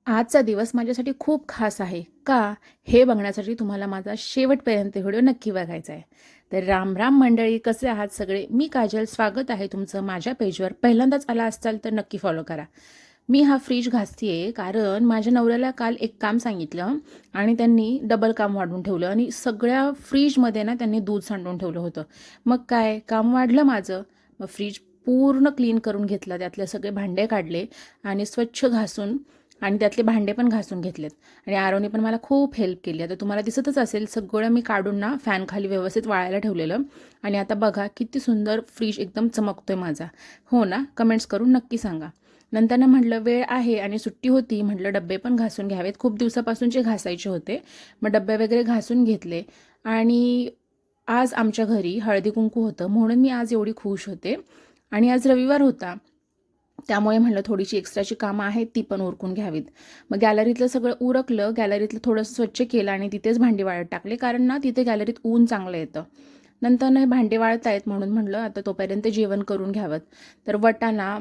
आजचा दिवस माझ्यासाठी खूप खास आहे का हे बघण्यासाठी तुम्हाला माझा शेवटपर्यंत व्हिडिओ नक्की बघायचा आहे. तर राम राम मंडळी, कसे आहात सगळे? मी काजल, स्वागत आहे तुमचं माझ्या पेजवर. पहिल्यांदाच आला असाल तर नक्की फॉलो करा. मी हा फ्रीज घासतीये कारण माझ्या नवऱ्याला काल एक काम सांगितलं आणि त्यांनी डबल काम वाढवून ठेवलं आणि सगळ्या फ्रीजमध्ये ना त्यांनी दूध सांडून ठेवलं होतं. मग काय काम वाढलं माझं. मग फ्रीज पूर्ण क्लीन करून घेतलं, त्यातले सगळे भांडे काढले आणि स्वच्छ घासून आणि त्यातले भांडे पण घासून घेतलेत. आणि आरवने पण मला खूप हेल्प केली. आता तुम्हाला दिसतच असेल सगळं मी काढून ना फॅन खाली व्यवस्थित वाळायला ठेवलेलं. आणि आता बघा किती सुंदर फ्रीज एकदम चमकतोय माझा. हो ना? कमेंट्स करून नक्की सांगा. नंतर म्हटलं वेळ आहे आणि सुट्टी होती, म्हटलं डब्बे पण घासून घ्यावेत. खूप दिवसापासूनचे घासायचे होते. मग डब्बे वगैरे घासून घेतले. आणि आज आमच्या घरी हळदी कुंकू होतं म्हणून मी आज एवढी खुश होते. आणि आज रविवार होता, त्यामुळे म्हटलं थोडीशी एक्स्ट्राची कामं आहेत ती पण उरकून घ्यावीत. मग गॅलरीतलं सगळं उरकलं, गॅलरीतलं थोडंसं स्वच्छ केलं आणि तिथेच भांडी वाळत टाकले, कारण ना तिथे गॅलरीत ऊन चांगलं येतं. नंतर हे भांडी वाळत आहेत म्हणून म्हटलं आता तोपर्यंत जेवण करून घ्यावं. तर वाटाणा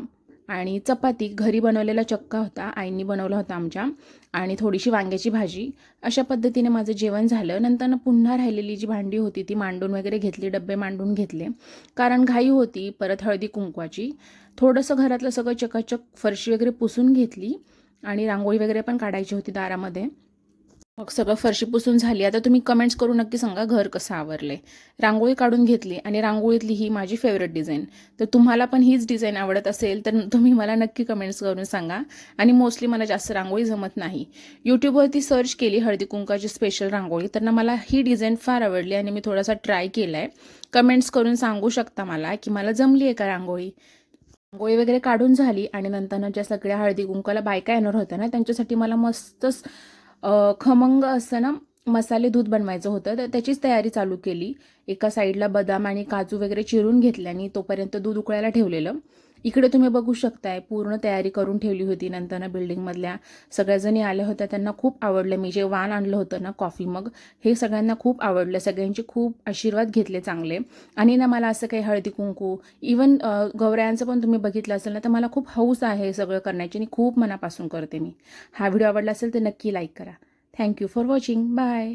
आणि चपाती, घरी बनवलेला चक्का होता, आईंनी बनवला होता आमच्या, आणि थोडीशी वांग्याची भाजी. अशा पद्धतीने माझं जेवण झालं. नंतर पुन्हा राहिलेली जी भांडी होती ती मांडून वगैरे घेतली, डब्बे मांडून घेतले, कारण घाई होती परत हळदी कुंकवाची. थोडंसं घरातलं सगळं चकाचक फरशी वगैरे पुसून घेतली आणि रांगोळी वगैरे पण काढायची होती दारामध्ये. मग सगळं फरशी पुसून झाली. आता तुम्ही कमेंट्स करून नक्की सांगा घर कसं आवरले. रांगोळी काढून घेतली आणि रांगोळीतली ही माझी फेवरेट डिझाईन. तर तुम्हाला पण हीच डिझाईन आवडत असेल तर तुम्ही मला नक्की कमेंट्स करून सांगा. आणि मोस्टली मला जास्त रांगोळी जमत नाही. यूट्यूबवरती सर्च केली हळदी कुंकाची स्पेशल रांगोळी, तर मला ही डिझाईन फार आवडली आणि मी थोडासा ट्राय केला आहे. कमेंट्स करून सांगू शकता मला की मला जमली आहे का रांगोळी. रांगोळी वगैरे काढून झाली आणि नंतर ज्या सगळ्या हळदी कुंकाला बायका येणार होत्या ना, त्यांच्यासाठी मला मस्तच खमंग असं ना मसाले दूध बनवायचं होतं. तर त्याचीच तयारी चालू केली. एका साईडला बदाम आणि काजू वगैरे चिरून घेतले आणि तोपर्यंत दूध उकळायला ठेवलेलं. इकडे तुम्ही बघू शकताय पूर्ण तयारी करून ठेवली होती. नंतर बिल्डिंगमधल्या सगळ्याजणी आल्या होत्या, त्यांना खूप आवडलं. मी जे वाण आणलं होतं ना कॉफी मग, हे सगळ्यांना खूप आवडलं. सगळ्यांचे खूप आशीर्वाद घेतले चांगले. आणि ना मला असं काही हळदी कुंकू, इवन गौरायांचं पण तुम्ही बघितलं असेल ना, तर मला खूप हौस आहे सगळं करण्याची आणि खूप मनापासून करते मी. हा व्हिडिओ आवडला असेल तर नक्की लाईक करा. Thank you for watching. बाय.